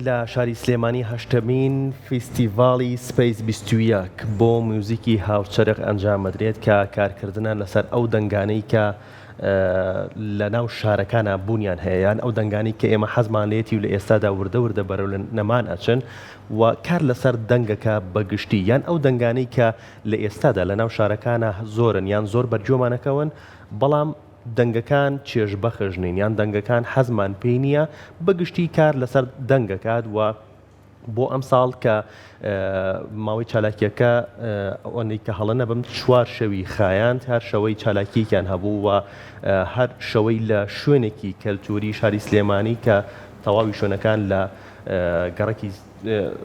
لە شاری سلێمانی هەشتمین فیستیڤاڵی سپەیس 21 بۆ موزیکی هاوچەرخ ئەنجامەدرێت کە کارکردنە لەسەر ئەو دەنگانەی کە لە ناو شارەکانە بوونیان هەیەیان ئەو دەنگانی کە ئێمە حەزمان لێتی و لە ئێستادا وردە وردە بەرەو نەمان ئەچن و کار لەسەر دەنگەکە بەگشتی یان ئەو دەنگانەی کە لە ئێستادا لە ناو شارەکانە زۆرن یان زۆر بەرجۆمانەکەون بەڵام دەنگەکان چێژبەخشنین یان دەنگەکان حەزمان پێی نییە بەگشتی کار لەسەر دەنگەکات و بۆ ئەم ساڵ کە ماوەی چالاکیەکە ئەوەی کە هەڵە نەبم 4 شەوی خایاند هەر شەوەی چالاکییان هەبوو و هەر شەوەی لە شوێنێکی کەلتوری شاری سلێمانی کە تەواوی شوێنەکان لە گەڕێکی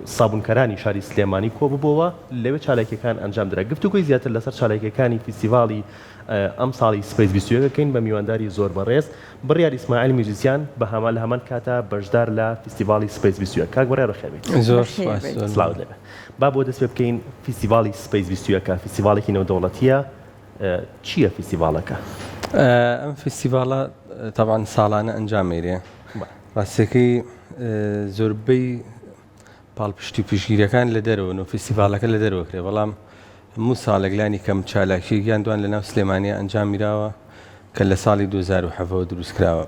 سابونکەرانی شاری سلێمانی کۆ ببووە لەوێ چالاکیەکان ئەنجام درا گفتوگوی زیاتر لەسەر چالاکیەکانی فیستیڤاڵی ئەم ساڵی سپەیس 21 کەین بە میوانداری زۆر بەڕێز بڕیار ئیسماعیل میوزیسیان بە هەمان لە هەمان کاتە بەشدار لە فیستیڤاڵی سپەیس 21 کاک بڕیار بەخێربێت زۆر سلااو دەبێت با بۆ دەست پێ بکەین فیستیڤاڵی سپەیس 21 فیستیڤاڵێکی نێودەوڵەتیە چییە فیستیڤاڵەکە؟ ئەم فیستیڤاڵە تەبعاً ساڵانە ئەنجامێرێ ڕاستیەکەی زۆربەی پاڵپشتی و پشگیریەکان لە دەرەوەن و فیستیڤاڵەکە لە دەرەوەکرێ بەڵام هەموو ساڵێک لانی کەم چالاکییان دوان لە ناو سلێمانیە ئەنجام میراوە کە لە ساڵی 2007 دروست کراوە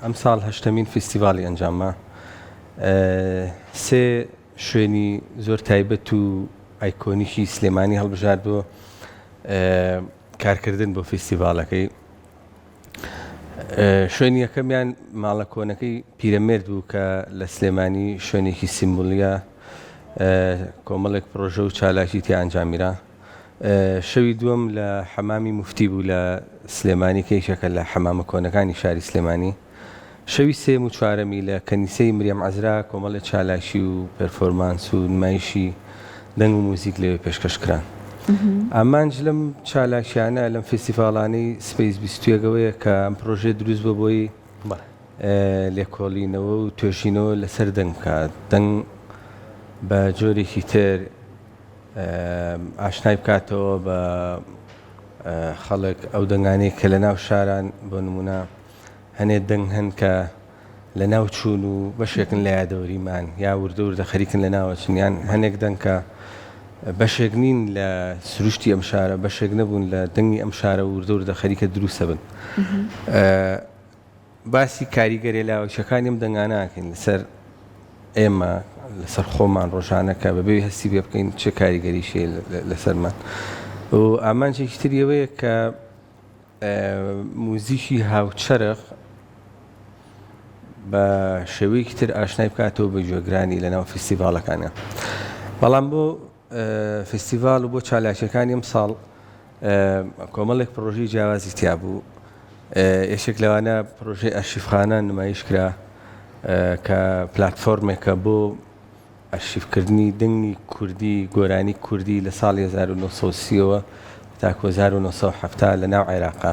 ئەم ساڵ هەشتمین فیستیڤاڵی ئەنجامە سێ شوێنی زۆر تایبەت و ئایکۆنیشی سلێمانی هەڵبژار بۆ کارکردن بۆ فیستیڤاڵەکەی شوێنی یەکەمیان ماڵە کۆنەکەی پیرەمێرد بوو کە لە سلێمانی شوێنێکی سیمبۆلیە کۆمەڵێک پرۆژە و چالاکی تیا ئەنجامیرا شەوی دووەم لە حەمامی موفتی بوو لە سلێمانی کەیشەکە لە حەمامە کۆنەکانی شاری سلێمانی شەوی سێم و چوارەمی لە کەنیسەی مریەم عەزرا کۆمەڵێک چالاکی و پێرفۆرمانس و نمایشی دەنگ و موزیک لەوێ پێشکەشکران ئامانج لەم چالاکیانە لەم فیستیڤاڵانەی سپەیس 21ەوەیە کە ئەم پرۆژێ دروست بە بۆی لێکۆڵینەوە و توێژینەوە لەسەر دەنگ بکات دەنگ بە جۆرێکی تر ئاشنای بکاتەوە بە خەڵک ئەو دەنگانەی کە لە ناو شاران بۆ نمونە هەنێ دەنگ هەن کە لە ناو چوون و بەشێکن لە یادەوەریمان یا وردە وردە خەریکن لە ناوەچنیان هەنێک دەنگ کە بەشێک نین لە سروشتی ئەم شارە بەشێک نەبوون لە دەنگی ئەم شارە وردە وردە خەریکە دروستە بن باسی کاریگەری لاوەکیەکانی ئەم دەنگانەکەین لەسەر ئێمە لەسەر خۆمان ڕۆژانەکە بەبێ هەستی پێ بکەین چه کاریگەریشێ لەسەرمان و ئامانجێکی تریەوەیە کە موزیکی هاوچەرخ بە شێوەیەکی تر ئاشنای بکاتەوە بە گوێگرانی لە ناو فیستیڤاڵەکانە بەڵام بۆ فیستیڤاڵ و بۆ چالاکیەکانی ئەم ساڵ کۆمەڵێک پرۆژەی جیاوازی تیا بوو یەکێک لەوانە پرۆژەی ئەرشیڤخانە نمایش کرا کە پلاتفۆرمێکە بۆ ئەرشیڤکردنی دەنگی کوردی گۆرانی کوردی لە ساڵی 1930ەوە تاکو 1970 لە ناو عێراقا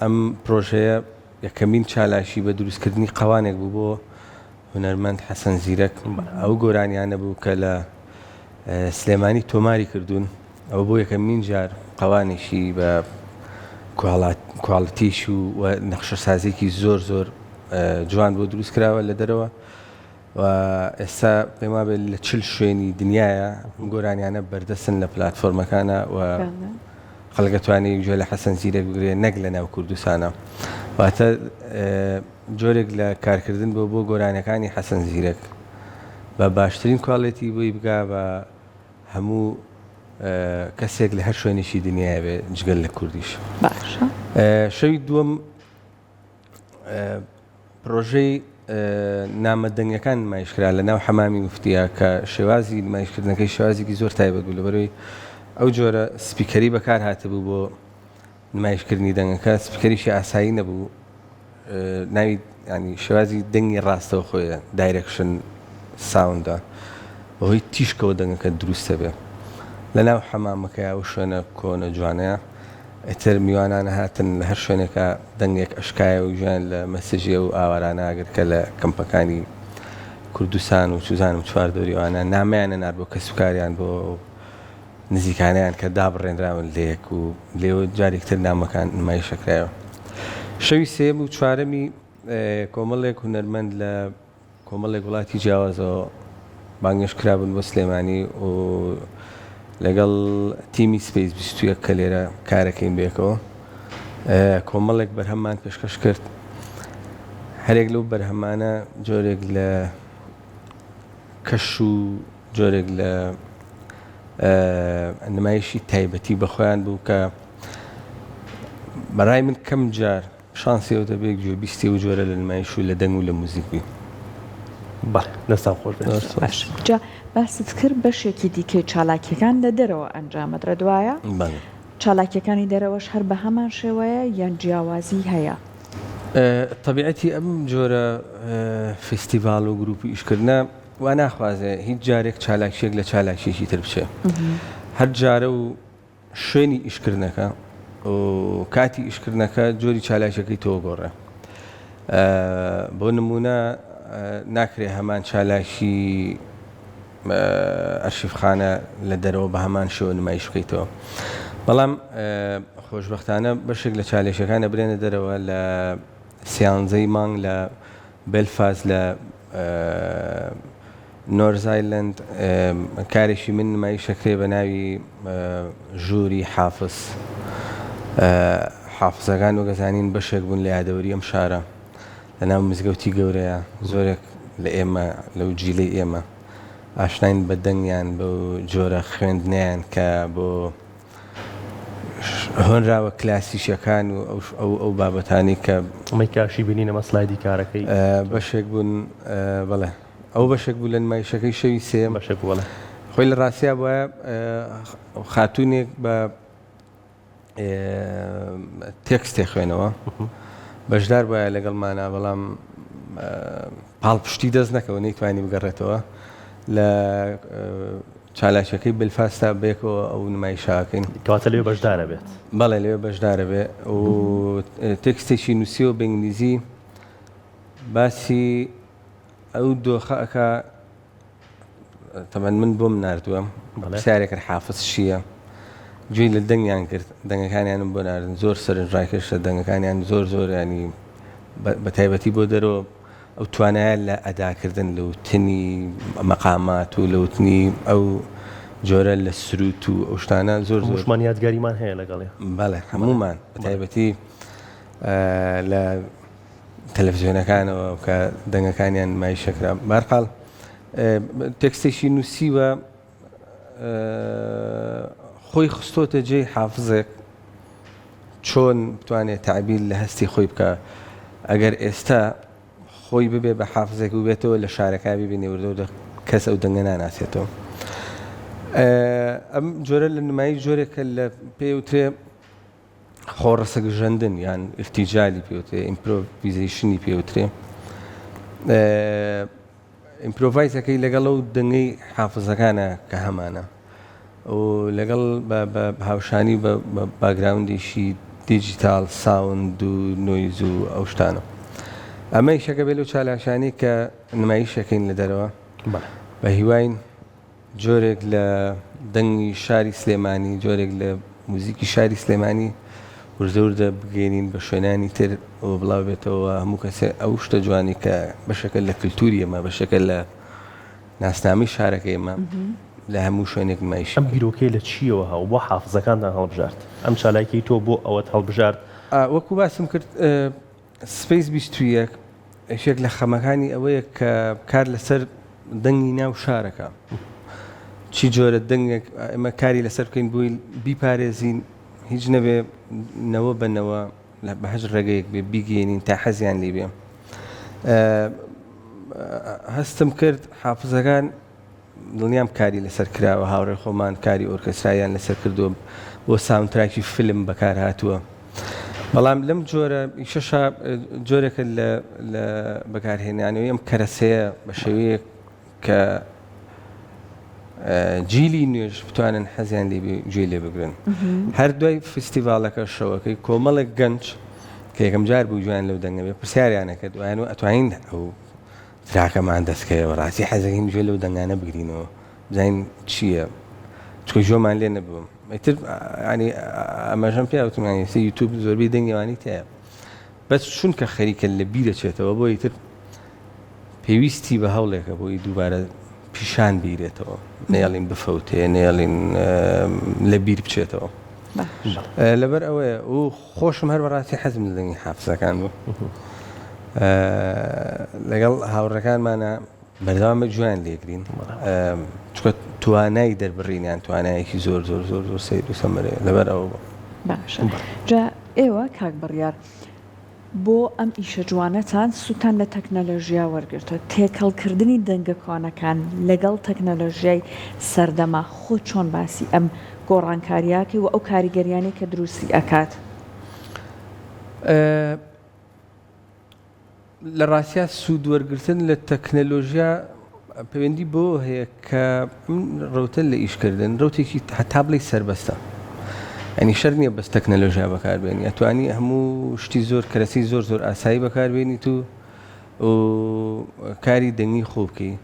ئەم پرۆژەیە یەکەمین چالاشی بە دروستکردنی قەوانێک بوو بۆ هونەرمەند حەسەن زیرەک ئەو گۆرانیانە بوو کە لە سلێمانی تۆماری کردوون ئەو بۆ یەکەمین جار قەوانێکی بە کواڵتیش و نەخشە سازێکی زۆر زۆر جوان بۆ دروست کراوە لە دەرەوە و ئێستا پێما بێت لە 40 شوێنی دنیاە گۆرانیانە بەردەستن لە پلاتفۆرمەکانە و خەڵگەتوانی گوێ لە حەسەن زیرەک بگرێ نەک لە ناو کوردستانە واتە جۆرێک لە کارکردن بۆ گۆرانەکانی حەسەن زیرەک بە باشترین کواڵێتی بۆی بگا بە هەموو کەسێک لە هەر شوێنێکی دنیاە بێ جگەل لە کوردیش شەوی دووەم پرۆژەی نامەدەنگەکان نمایشکرا لە ناو حەمامی موفتیە کە شێوازی نمایشکردنەکەی شێوازێکی زۆر تایبەت بوو لەبەرەوەی ئەو جۆرە سپیکەری بەکار هاتەبوو بۆ نمایشکردنی دەنگەکە سپیکەریشی ئاسایی نەبوو ناوی ینی شێوازی دەنگی ڕاستەوە خۆیە دایرەکشن ساوندە بەهۆی تیشکەوە دەنگەکە دروستە بێ لە ناو حەمامەکەی ئەو شوێنە کۆنە جوانەیە ئەتر میوانانە هاتن لە هەر شوێنێکە دەنگێک ئەشکایە و ژیان لە مەسەجیە و ئاوارانە ئاگر کە لە کەمپەکانی کوردستان و چوزانم چواردۆریوانە نامەیانە نار بۆ کەسوکاریان بۆ نزیکانیان کە دابڕێنراون لەیەک و لێوە جارێکتر نامەکان نمایشەکرایەوە شەوی سێم و چوارەمی کۆمەڵێک هونەرمەند لە کۆمەڵێک وڵاتی جیاوازەوە بانگش کرابوون بۆ سلێمانی و لەگەڵ تیمی سپیس 21 کە لێرە کارەکەین بێکەوە کۆمەڵێک بەرهەممان پێشکەش کرد هەرێک لەو بەرهەمانە جۆرێک لە کەش و جۆرێک لە نمایشی تایبەتی بەخۆیان بوو کە بەڕای من کەم جار شانسیەوە دەبێت گوێبیستی و جۆرە لە نمایش و لە دەنگ و لە موزیکبی دەستان خۆش جا باست کرد بەشێکی دیکەی چالاکیەکان لە دەرەوە ئەنجامەدرە دوایە چالاکیەکانی دەرەوەش هەر بە هەمان شێوەیە یان جیاوازی هەیە طبیعەتی ئەم جۆرە فستیڤال و گروپی ئیشکردە وا ناخوازێ هیچ جارێک چالاکیەک لە چالاکیێکی تر بچێ هەر جارە و شوێنی ئیشکردنەکە و کاتی ئیشکردنەکە جۆری چالاکیەکەی تۆ گۆڕێ بۆ نمونە ناکرێ هەمان چالاکی ئەرشیفخانە لە دەرەوە بە هەمان شێوە نمایش بکەیتەوە بەڵام خۆشبەختانە بەشێک لە چالێشەکانە برێنە دەرەوە لە سیانزەی مانگ لە بێلفاز لە نۆرزایلند کارێکی من نمایشەکرێ بە ناوی ژووری حافز حافزەکان وەگەزانین بەشێک بوون لە یادەوەری ئەم شارە لە ناو مزگەوتی گەورەیە زۆرێک لە ئێمە لەو جیلەی ئێمە ئاشناین بە دەنگیان بە جۆرە خوێندنیان کە بۆ هۆنراوە کلاسیشەکان و ئەو بابەتانی کە ئەمەی کاشی بینینە مەسلایدی کارەکەی بەشێک بوون بەڵێ ئەو بەشێک بوو لە نمایشەکەی شەوی سێم بەشێک بووە خۆی لە ڕاستیا وایە خاتوونێک بە تێکستێ خوێنەوە بەشدار وایە لەگەڵمانە بەڵام پاڵپشتی دەست نەکەوە نەیتوانی بگەڕێتەوە لە چالاکیەکەی بلفاستا بێکەوە ئەو نمایشاکەین کەواتە لێ بەشدارە بێت بەڵێ لێ بەشدارە بێ و تێکستێکی نووسیەوە بە ئینگلیزی باسی ئەو دۆخەکە تەمەن من بۆم ناردووە پرسیارێکە حافز چییە گوێی لە دەنگیان کرد دەنگەکانیانم بۆ ناردن زۆر سەرنجڕاکێشە دەنگەکانیان زۆر ینی بە تایبەتی بۆ دەرەوە ئەو توانایە لە ئەداکردن لەوتنی مەقامات و لەوتنی ئەو جۆرە لە سروت و ئەو شتانە زۆر زۆرمان یادگاریمان هەیە لەگەڵێ بەڵێ هەمومان بە تایبەتی لە تەلەڤیزیۆنەکانەوە کە دەنگەکانیان نمایشەکرا بەرقاڵ تێکستێکی نووسیوە خۆی خستۆتە جێی حافزێک چۆن بتوانێت تعبیر لە هەستی خۆی بکە ئەگەر ئێستا خۆی ببێ بە حافزێک و بێتەوە لە شارەکە ببینێ وردە کەس ئەو دەنگە ناناسێتەوە ئەم جۆرە لە نمایی جۆرێکە لە پێوترێ خۆڕەسەگژەندن یان ئفتیجالی پێوترێ ئیمپرۆڤیزیشنی پێوترێ ئیمپرۆڤایزەکەی لەگەڵ ئەو دەنگەی حافزەکانە کە هەمانە و لەگەڵ بە هاوشانی بە باگراوندێکی دیجیتال ساوند و نۆیز و ئەو شتانە ئەمە شەکە بێت لەو چالاشانی کە نمایشەکەین لە دەرەوە بە هیواین جۆرێک لە دەنگی شاری سلێمانی جۆرێک لە موزیکی شاری سلێمانی وردە بگەێنین بە شوێنانی تر و بڵاو بێتەوە هەموو کەسێ ئەو شتە جوانی کە بەشەکە لە کللتوری ئەمە بەشەکە لە ناسنامی شارەکە ئێمە لە هەموو شوێنێک نمایش ئەم بیرۆکەی لە چیەوە هەو بۆ حافزەکانتان هەڵبژارد ئەم چالاکی تۆ بۆ ئەوەت هەڵبژارد وەکو باسم کرد سپیس 21 شێک لە خەمەکانی ئەوەیە کە کار لەسەر دەنگی ناو شارەکە چی جۆرە دەنگێک ئەمە کاری لەسەر بکەین بووی بیپارێزین هیچ نەبێ نەوە بنەوە بە هەژ ڕێگەیەک بێ بیگەێنین تا حەزیان لێ بێ هەستم کرد حافزەکان دڵنیام کاری لەسەر کراوە هاوڕێ خۆمان کاری ئۆرکەستراییان لەسەر کردووە بۆ ساوندتراکی فیلم بەکار هاتووە بەڵام لەم جۆرە شەشا جۆرێکە لە بەکارهێنانەوەی ئەم کەرەسەیە بە شێوەیە کە جیلی نوێژ بتوانن حەزیان گوێ لێ بگرن هەر دوای فستیڤالەکە شەوەکەی کۆمەڵێک گەنج کە یەکەم جار بوو جویان لەو دەنگە بێ پرسیاریانەکە دوایان و ئەتوانین ئەو تراکەمان دەستکەوە ڕاستی حەزەکەین گوێ لەو دەنگانە بگرینەوە بزانین چییە چکە ژۆمان لێ نەبووم ئیتر ینی ئەمەژەم پیاوتم سی یوتیوب زۆربەی دەنگێوانی تەیە بەس چونکە خەریکە لە بیرەچێتەوە بۆ ئیتر پێویستی بە هەوڵێکە بۆی دووبارە پیشان بیرێتەوە نێڵین بفەوتێ نێڵین لە بیر بچێتەوە لەبەر ئەوەیە و خۆشم هەر بەڕاستی حەزم لە دەنگی حافزەکان بوو لەگەڵ هاوڕەکانمانە بەردەوامە جویان لێگرین چکە توانای دەربڕینیان توانایەکی زۆر زۆر زۆر زۆر سەیر و سەمەرەیە لەبەر ئەوە باشە جا ئێوە کاک بڕیار بۆ ئەم ئیشە جوانەتان سووتان لە تەکنەلۆژیا وەرگرتە تێکەڵکردنی دەنگە کۆنەکان لەگەڵ تەکنەلۆژیای سەردەما خۆ چۆن باسی ئەم گۆڕانکاریاکەی و ئەو کاریگەریانی کە دروستی ئەکات لە ڕاستیا سوودوەرگرتن لە تەکنەلۆژیا پەیوەندی بۆ هەیە کە ڕوتە لە ئیشکردن ڕوتێکی هەتا بڵی سەربەستە ئەنی شەر نییە بەس تەکنەلۆژیا بەکاربێنی ئەتوانی هەموو شتی زۆر کەرەسی زۆر زۆر ئاسایی بەکاربێنیت و کاری دەنگی خۆ بکەی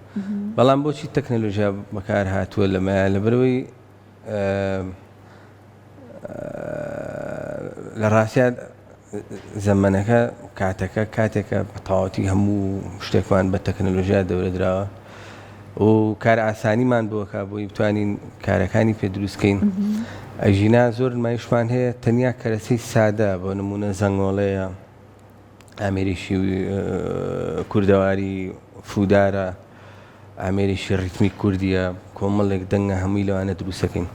بەڵام بۆچی تەکنەلۆژیا بەکار هاتووە لەمایە لەبەرەوەی لە ڕاستیا زەمانەکە کاتێکە بەتەواوەتی هەموو شتێکمان بە تەکنەلۆژیا دەورەدراوە و کار ئاسانیمان بۆکە بۆی بتوانین کارەکانی پێ دروستکەین ئەژینا زۆر نمایشمان هەیە تەنیا کەرەسەی سادە بۆ نمونە زەنگۆڵەیە ئامێریشی کوردەواری فودارە ئامێریشی ڕیتمی کوردیە کۆمەڵێک دەنگە هەمووی لەوانە دروستەکەین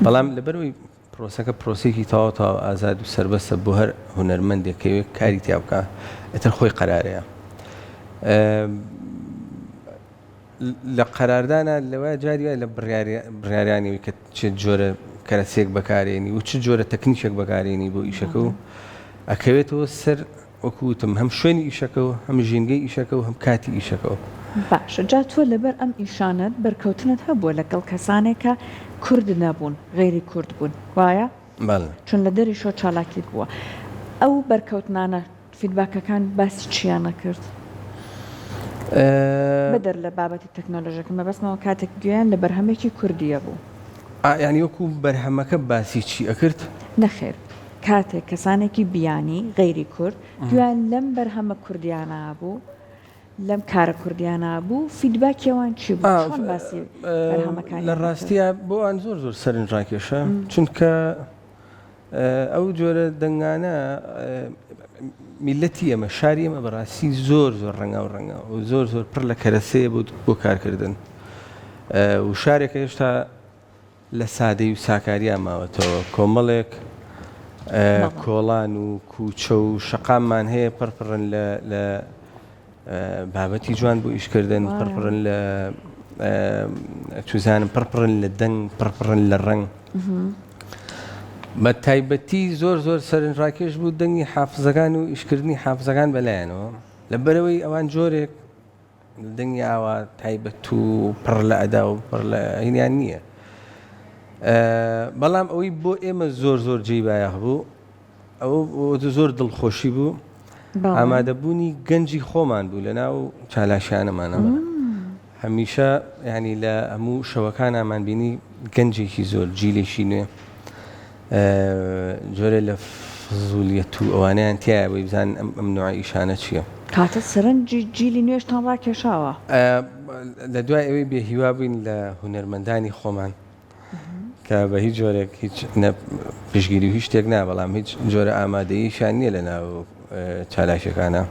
بەڵام لەبەرەوەی پرۆسەکە پرۆسێکی تەواو ئازاد و سربەستە بۆ هەر هونەرمەندێکەوێت کاری تیا بکە ئەتر خۆی قەرارەیە لە قەراردانە لەوە جاری وایە لە بڕیاریانەوەی کە چ جۆرە کەرەسێک بەکارێنی و چ جۆرە تەکنیکێک بەکارێنی بۆ ئیشەکە و ئەکەوێتەوە سەر وەکوتم هەم شوێنی ئیشەکە و هەم ژینگەی ئیشەکە و هەم کاتی ئیشەکەەوە باشە جا تۆ لەبەر ئەم ئیشانت بەرکەوتنت هەبووە لەگەڵ کەسانێکە کورد نەبوون غێری کورد بوون وایە چون لە دەری شۆ چالاکیت بووە ئەو بەرکەوتنانە فیدباکەکان باسی چیانە کرد بەدەر لە بابەتی تەکنۆلۆژیەکە مەبەستمەوە کاتێک گویان لە بەرهەمێکی کوردیە بوو ینی وەکو بەرهەمەکە باسی چی ئەکرد نەخێر کاتێک کەسانێکی بیانی غێری کورد گویان لەم بەرهەمە کوردیانە بوو لەم کارە کوردیانە بوو فیدباکیەوان چی بوو چۆن باسی بەرهەمەکانی لە ڕاستیە بۆ ئەوان زۆر زۆر سەرنجڕاکێشە چونکە ئەو جۆرە دەنگانە میلەتی ئەمە شاری ئەمە بەڕاستی زۆر زۆر ڕەنگا و ڕەنگا و زۆر زۆر پڕ لە کەرەسەیە بۆ کارکردن و شارێکە هێشتا لە سادەی و ساکاریان ماوەتەوە کۆمەڵێک کۆڵان و کوچە و شەقاممان هەیە پڕپڕن لە بابەتی جوان بۆ ئیشکردن پڕپڕن لە چوزانم پڕپڕن لە دەنگ پڕپڕن لە ڕنگ بە تایبەتی زۆر زۆر سەرنجڕاکێش بوو دەنگی حافزەکان و ئیشکردنی حافزەکان بەلایەنەوە لەبەرەوەی ئەوان جۆرێک دەنگی ئاوا تایبەت و پڕ لە ئەدا و پڕ لە هینیان نییە بەڵام ئەوەی بۆ ئێمە زۆر زۆر جێبایە بوو ئەوە زۆر دڵخۆشی بوو ئامادەبوونی گەنجی خۆمان بوو لە ناو چالاشیانەمانەوە هەمیشە ینی لە هەموو شەوەکان ئامان بینی گەنجێکی زۆر جیلێکی نوێ جۆرە لە فزولیەت و ئەوانیان تایە بۆی بزان ئەم نوع ئیشانە چییە کاتە سەرنجی جیلی نوێشتان ڕاکێشاوە لە دوای ئەوەی بێ هیوا بووین لە هونەرمەندانی خۆمان کە بە هیچ جۆرێک هیچ پشگیری و هیچ شتێک نا بەڵام هیچ جۆرە ئامادەییشان نییە لە ناو چالاشەکانە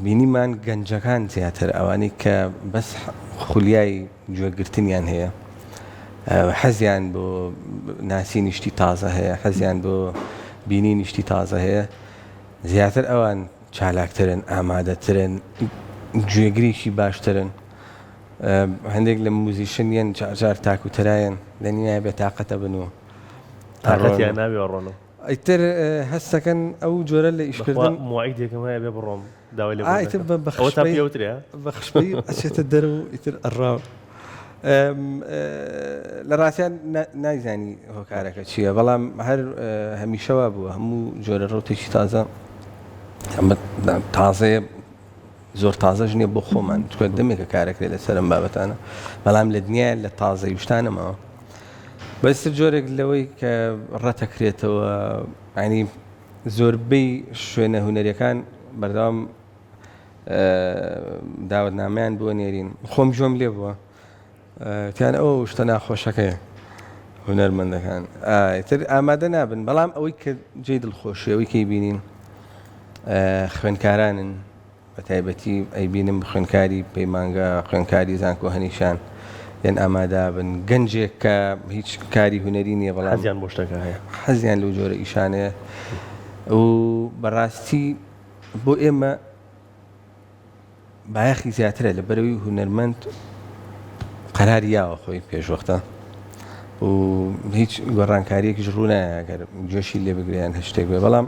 بینیمان گەنجەکان زیاتر ئەوانەی کە بەس خولیای گوێگرتنیان هەیە حەزیان بۆ ناسینی شتی تازە هەیە حەزیان بۆ بینینی شتی تازە هەیە زیاتر ئەوان چالاکترن ئامادەترن گوێگریشی باشترن هەندێک لە موزیشنیان جار تاکوتەرایەن لە نیایە بێتاقەتە بن و تاقەتیان ناوی ڕۆنە ئیتر هەستەکەن ئەو جۆرە لە ئیشکردن موعیدێکم هەیە بێ بڕۆم داوای لێ ئیتر بە خشبەی ئەچێتە دەرە و ئیتر ئەڕاو لە ڕاستیان نایزانی هۆکارەکە چییە بەڵام هەر هەمیشەوە بووە هەموو جۆرە ڕوتێکی تازە تازەیە زۆر تازەش نییە بۆ خۆمان چکە دەمێکە کارەکرێت لە سەرم بابەتانە بەڵام لە دنیا لە تازە وشتانەمەوە بەستر جۆرێک لەوەی کە ڕەتەکرێتەوە ینی زۆربەی شوێنە هونەریەکان بەردەوام داوەتنامەیان بۆ نێرین خۆم جۆم لێ بووە تیان ئەو شتە ناخۆشەکەیە هونەرمەندەکان تر ئامادە نابن بەڵام ئەوەی کە جێی دڵخۆشی ئەوەی کەی بینین خوێندکارانن بە تایبەتی ئەیبینم خوێندکاری پەیمانگە خوێندکاری زانکۆ هەنیشان یان ئامادا بن گەنجێک کە هیچ کاری هونەری نییە بەڵام حەزیان بۆ شتەکە هەیە حەزیان لەو جۆرە ئیشانەیە و بەڕاستی بۆ ئێمە بایەخی زیاترە لە بەرەوەی هونەرمەند قەراری یاوە خۆی پێشوەختە و هیچ گۆڕانکاریەکیش ڕوو نایە ئەگەر گوێشی لێ بگریان هەر شتێک بێ بەڵام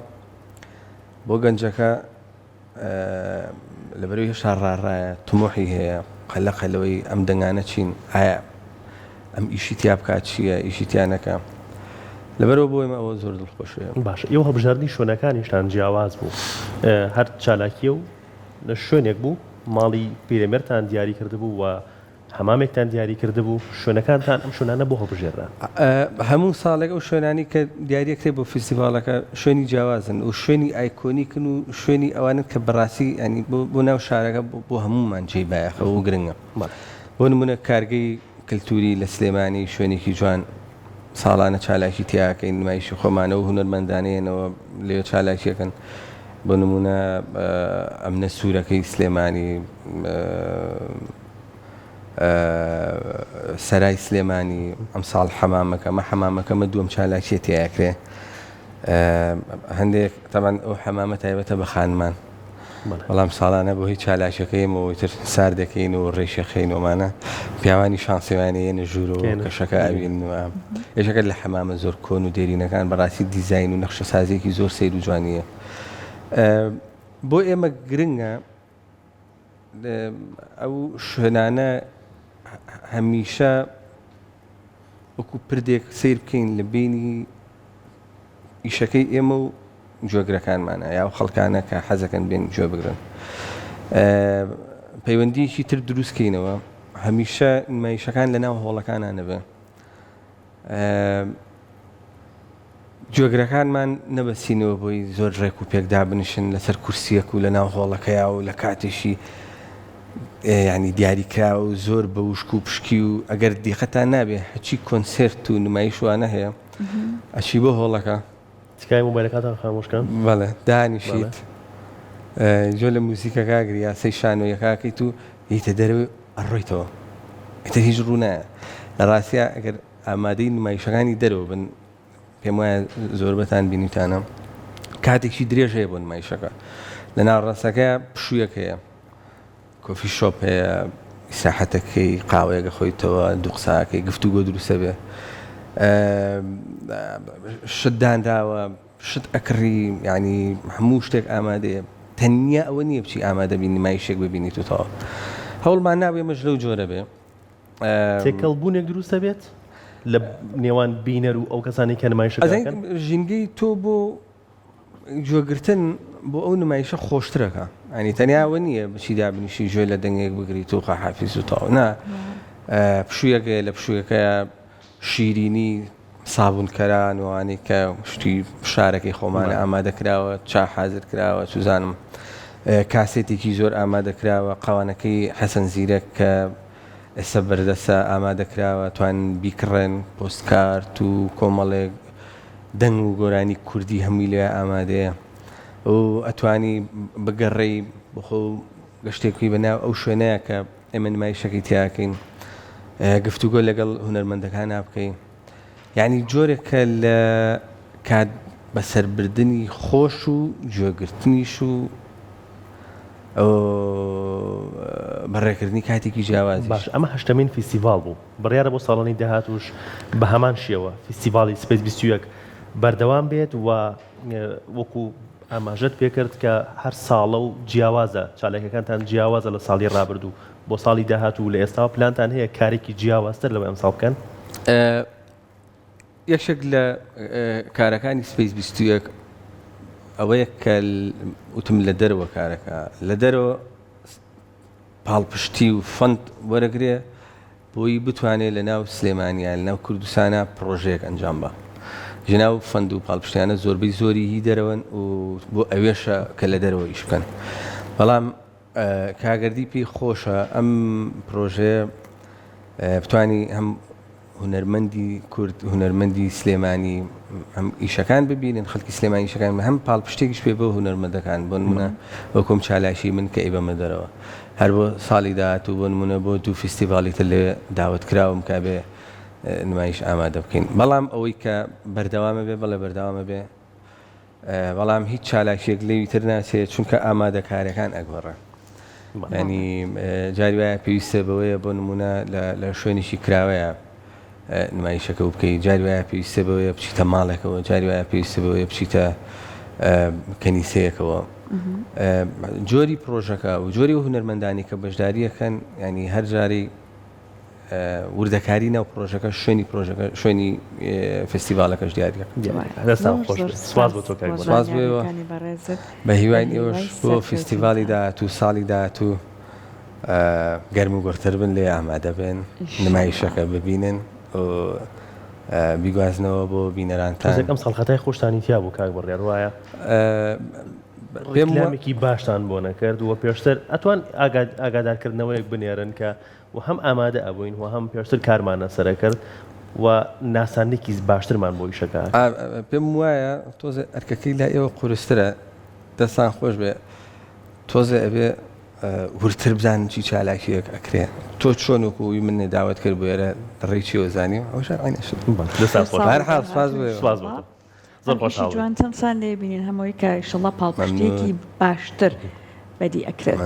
بۆ گەنجەکە لە بەرەوەی هێشتا ڕاڕایە تمۆحی هەیە قەلەقەلەوەی ئەم دەنگانە چین ئایا ئەم ئیشی تیا بکات چییە ئیشی تیانەکە لەبەرەوە بۆ ئێمە ئەوە زۆر دڵخۆشەیە باش ئێوە هەبژاردننی شوێنەکانیشتان جیاواز بوو هەر چالاکیە و لە شوێنێک بوو ماڵی پیرەمێرتان دیاری کرده بوو و هەمامێکتان دیاری کرده بوو شوێنەکانتان ئەم شوێنانە بۆ هەڵبژێران هەموو ساڵێک ئەو شوێنانی کە دیاریەکرێ بۆ فستیڤالەکە شوێنی جیاوازن و شوێنی ئایکۆنیکن و شوێنی ئەوانت کە بەڕاستی ینی بۆ ناو شارەکە بۆ هەمومان جێی بایەخە و گرنگە بۆ نمونە کارگەی کللتوری لە سلێمانی شوێنێکی جوان ساڵانە چالاکی تیاکەین نمایشی خۆمانە و هونەرمەندانەیەنەوە لێ چالاکیەکەن بۆ نمونە ئەمنە سوورەکەی سلێمانی سەرای سلێمانی ئەم ساڵ حەمامەکەمە دووەم چالاکیە تیاکرێ هەندێک تەمان ئەو حەمامە تایبەتە بە خانمان بەڵام ساڵانە بۆ هیچ چالاکەکەیمەوەی تر سار دەکەین و ڕێشەخەین ومانە پیاوانی شانسێوانەیە ژوور و کەشەکە ئەوین ێشەکە لە حەمامە زۆر کۆن و دێرینەکان بەڕاستی دیزاین و نەخشە سازێکی زۆر سیر و جوانیە بۆ ئێمە گرنگە ئەو شوێنانە هەمیشە وەکو پردێک سیر بکەین لە بینی ئیشەکەی ئێمە و جۆگرەکانمانە یا خەڵکانە کە حەزەکەن بێن گوێ بگرن پەیوەندیەکی تر دروستکەینەوە هەمیشە نمایشەکان لە ناو هۆڵەکانانە بێ جۆگرەکانمان نەبەسینەوە بۆی زۆر ڕێک و پێکدا بنشن لەسەر کورسیەک و لە ناو هۆڵەکەیا و لە کاتێشی ینی دیاریکرا و زۆر بە وشک و پشکی و ئەگەر دیقەتان نابێ هەچی کۆنسرت و نمایشوانە هەیە ئەچی بۆ هۆڵەکە تکای مۆبایلەکانتان خامۆشکان بەڵێ دانیشیت جۆ لە موزیکەکە گریاسەی شانۆیەکەکەیت و هیتە دەرەوەی ئەڕۆیتەوە ئیتر هیچ ڕوو نایە لە ڕاستیە ئەگەر ئامادەی نمایشەکانی دەرەوە بن پێم وایە زۆربەتان بینیتانە کاتێکی درێژ هەیە بۆ نمایشەکە لە ناوڕاستەکە پشوویەک هەیە کۆفی شۆپ هەیە ئیساحەتەکەی قاوەیەگە خۆیتەوە دوو قساکەی گفتوگۆ دروستە بێ شت دانراوە شت ئەکڕی ینی هەموو شتێک ئامادەیە تەنیا ئەوە نییە بچی ئامادە بین نمایشێک ببینیت و تەواو هەوڵمان ناوێ مەش لەو جۆرە بێ تێکەڵبوونێک دروستە بێت لە نێوان بینەر و ئەو کەسانی کە نمایشەکەن ژینگەی تۆ بۆ گوێگرتن بۆ ئەو نمایشە خۆشترەکە ئەنی تەنیاوە نییە بچی دابنیشی ژۆی لە دەنگێک بگریت و خەحافیز و تاو نا پشوویەکەیە لە پشوویەکەیە شیرینی سابونکەران وانەی کە شتی شارەکەی خۆمانە ئامادەکراوە چا حازر کراوە سوزانم کاسێتێکی زۆر ئامادەکراوە قاوانەکەی حەسەن زیرەک کە ئێستا بەردەسە ئامادەکراوە توان بیکڕێن پۆستکارت و کۆمەڵێک دەنگ و گۆرانی کوردی هەمووی لێ ئامادەیە و ئەتوانی بگەڕێی بخۆ گەشتێکی بەناو ئەو شوێنەیە کە ئێمە نمایشەکەی تیاکەین گفتوگۆ لەگەڵ هونەرمەندەکان بکەین یعنی جۆرێکە لە کات بەسەربردننی خۆش و گوێگرتنیش و بەڕێکردنی کاتێکی جیاواز باش ئەمە هەشتمین فیستیڤال بوو بڕیارە بۆ ساڵانی داهاتوش بە هەمان شێوە فیستیڤالی سپیس 21 بەردەوام بێت و وەکو ئاماژەت پێکرد کە هەر ساڵە و جیاوازە چالاکەکانتان جیاوازە لە ساڵی ڕابردوو بۆ ساڵی داهاتوو لە ئێستا پلانتان هەیە کارێکی جیاوازتر لەوەی ئەم ساڵ بکەن یەکێک لە کارەکانی سپیس 21 ئەوەیە کە وتم لە دەرەوە کارەکە لە دەرەوە پاڵپشتی و فەند وەرەگرێ بۆی بتوانێت لە ناو سلێمانیان لە ناو کوردستانە پرۆژەیەک ئەنجام بە ژناو فەند و پاڵپشتیانە زۆربەی زۆری هی دەرەوەن و بۆ ئەوێشە کە لە دەرەوە ئیش بکەن بەڵام کاگەردی پێی خۆشە ئەم پرۆژەیە بتوانی هەم هونەرمەندی کورد هونەرمەندی سلێمانی هەم ئیشەکان ببینن خەڵکی سلێمانی ئیشەکان هەم پاڵپشتێکیش پێ بۆ هونەرمەندەکان بۆ نمونە وەکۆم چالاشی من کە ئیبەمە دەرەوە هەر بۆ ساڵی داهاتوو بۆ نمونە بۆ دوو فیستیڤاڵی تر لێ داوت کراوم کە بێ نمایش ئامادە بکەین بەڵام ئەوەی کە بەردەوامە بێ بەڵێ بەردەوامە بێ بەڵام هیچ چالاکیەک لێوی تر ناچێت چونکە ئامادەکاریەکان ئەگوەڕە ینی جاری وایە پێویستە بەوەیە بۆ نمونە لە شوێنیشی کراوەیە نمایشەکە و بکەیت جاری وایە پێویستە بەوەیە بچیتە ماڵێکەوە جاری وایە پێویستە بەوەیە بچیتە کەنیسەیەکەوە جۆری پرۆژەکە و جۆری و هونەرمەندانی کە بەشداریەکەن ینی هەر جارێ وردەکاری ناو پرۆژەکە شوێنی پرۆژەکە شوێنی فستیڤالەکەش دیارە بە هیوای ئێوەش بۆ فستیڤالی داهاتوو ساڵی داهاتوو گەرم و گۆرتر بن لێ ئامادە بن نمایشەکە ببینن و بیگوازنەوە بۆ بینەرانتان ئەم ساڵخەتای خۆشتانی تیا بوو کاک بڕیار وایە پێمێکی باشتان بۆ نەکرد و پێشتر ئەتوان ئاگادارکردنەوەیەک بنێرن کە و هەم ئامادە ئەبووین و هەم پێشتر کارمانە سەرە کرد و ناسانێکی باشترمان بۆ ئیشەکە پێم وایە تۆزە ئەرکەکەی لا ئێوە قورسترە دەستان خۆش بێ تۆزە ئەبێ ورتر بزانن چی چالاکیەک ئەکرێ تۆ چۆنکوی من داوت کرد بۆ ئێرە ڕێکیەوە زانیم ئەوش هەرحاڵ سپاس زۆر جوان چەندسان لێ بینین هەمەوەی کە ئیشەڵڵا پاڵپشتێکی باشتر بەدی ئەکرێت.